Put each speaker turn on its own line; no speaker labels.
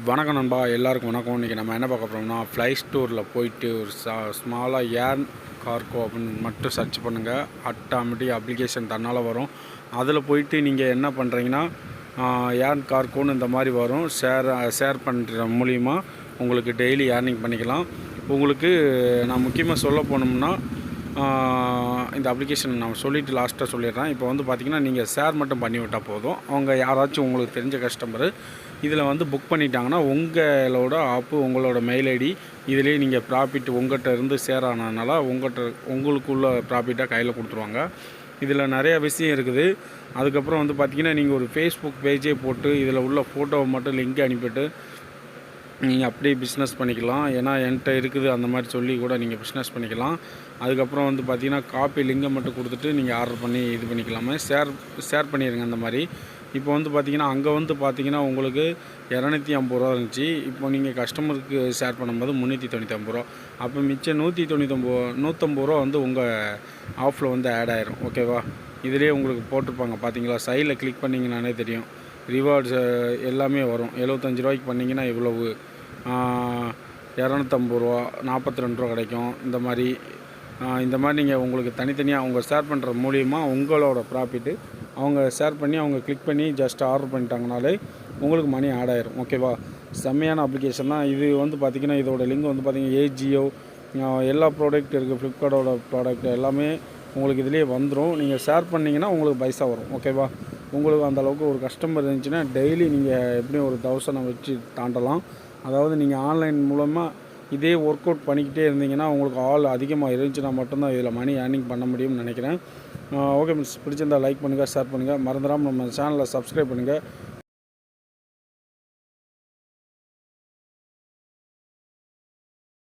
வணக்கம் நண்பா, எல்லாருக்கும் வணக்கம். இன்றைக்கி நம்ம என்ன பார்க்க போகிறோம்னா, ப்ளே ஸ்டோரில் போயிட்டு ஒரு ஸ்மாலாக EarnKaro அப்படின்னு மட்டும் சர்ச் பண்ணுங்கள். ஆட்டோமேட்டிக் அப்ளிகேஷன் தன்னால் வரும். அதில் போயிட்டு நீங்கள் என்ன பண்ணுறீங்கன்னா, EarnKaroன்னு இந்த மாதிரி வரும். ஷேர் பண்ணுற மூலிமா உங்களுக்கு டெய்லி ஏர்னிங் பண்ணிக்கலாம். உங்களுக்கு நான் முக்கியமாக சொல்ல போனோம்னா, இந்த அப்ளிகேஷன் நான் சொல்லிவிட்டு லாஸ்ட்டாக சொல்லிடுறேன். இப்போ வந்து பார்த்திங்கன்னா, நீங்கள் ஷேர் மட்டும் பண்ணிவிட்டால் போதும். அவங்க யாராச்சும் உங்களுக்கு தெரிஞ்ச கஸ்டமரு இதில் வந்து புக் பண்ணிட்டாங்கன்னா, உங்களோட ஆப்பு, உங்களோட மெயில் ஐடி இதிலே நீங்கள் ப்ராஃபிட் உங்கள்கிட்ட இருந்து ஷேர் ஆனதுனால உங்களுக்குள்ள ப்ராஃபிட்டாக கையில் கொடுத்துருவாங்க. இதில் நிறையா விஷயம் இருக்குது. அதுக்கப்புறம் வந்து பார்த்திங்கன்னா, நீங்கள் ஒரு ஃபேஸ்புக் பேஜே போட்டு இதில் உள்ள ஃபோட்டோவை மட்டும் லிங்க் அனுப்பிட்டு நீங்கள் அப்படியே பிஸ்னஸ் பண்ணிக்கலாம். ஏன்னா என்கிட்ட இருக்குது அந்த மாதிரி சொல்லி கூட நீங்கள் பிஸ்னஸ் பண்ணிக்கலாம். அதுக்கப்புறம் வந்து பார்த்திங்கன்னா, காப்பி லிங்கை மட்டும் கொடுத்துட்டு நீங்கள் ஆர்டர் பண்ணி இது பண்ணிக்கலாமே. ஷேர் பண்ணிடுங்க அந்த மாதிரி. இப்போ வந்து பார்த்திங்கன்னா, அங்கே வந்து பார்த்திங்கன்னா உங்களுக்கு 250 ரூபா இருந்துச்சு. இப்போ நீங்கள் கஸ்டமருக்கு ஷேர் பண்ணும்போது 395 ரூபா. அப்போ மிச்சம் 150 ரூபா வந்து உங்கள் ஆஃபில் வந்து ஆட் ஆயிரும். ஓகேவா? இதிலே உங்களுக்கு போட்டிருப்பாங்க பார்த்தீங்களா? சைடில் கிளிக் பண்ணிங்கன்னாலே தெரியும். ரிவார்ட்ஸ் எல்லாமே வரும். 75 ரூபாய்க்கு பண்ணிங்கன்னா இவ்வளவு, 250 ரூபா, 42 ரூபா கிடைக்கும். இந்த மாதிரி நீங்கள் உங்களுக்கு தனித்தனியாக அவங்க ஷேர் பண்ணுற மூலிமா உங்களோட ப்ராஃபிட்டு அவங்க ஷேர் பண்ணி அவங்க கிளிக் பண்ணி ஜஸ்ட் ஆர்டர் பண்ணிட்டாங்கனாலே உங்களுக்கு மணி ஆட் ஆயிரும். ஓகேவா? செம்மையான அப்ளிகேஷன் தான் இது. வந்து பார்த்திங்கன்னா, இதோட லிங்க் வந்து பார்த்திங்கன்னா ஏஜியோ எல்லா ப்ராடக்ட் இருக்குது. ஃப்ளிப்கார்ட்டோட ப்ராடக்ட் எல்லாமே உங்களுக்கு இதிலே வந்துடும். நீங்கள் ஷேர் பண்ணிங்கன்னா உங்களுக்கு பைசா வரும். ஓகேவா? உங்களுக்கு அந்தளவுக்கு ஒரு கஸ்டமர் இருந்துச்சுன்னா டெய்லி நீங்கள் எப்படியும் ஒரு 1000 வச்சு தாண்டலாம். அதாவது நீங்கள் ஆன்லைன் மூலமாக இதே ஒர்க் அவுட் பண்ணிக்கிட்டே இருந்தீங்கன்னா, உங்களுக்கு ஆள் அதிகமாக இருந்துச்சுன்னா மட்டும்தான் இதில் மணி ஏர்னிங் பண்ண முடியும்னு நினைக்கிறேன். ஓகே ஃப்ரெண்ட்ஸ், பிடிச்சிருந்தால் லைக் பண்ணுங்கள், ஷேர் பண்ணுங்கள். மறந்துடாமல் நம்ம சேனலை சப்ஸ்கிரைப் பண்ணுங்கள்.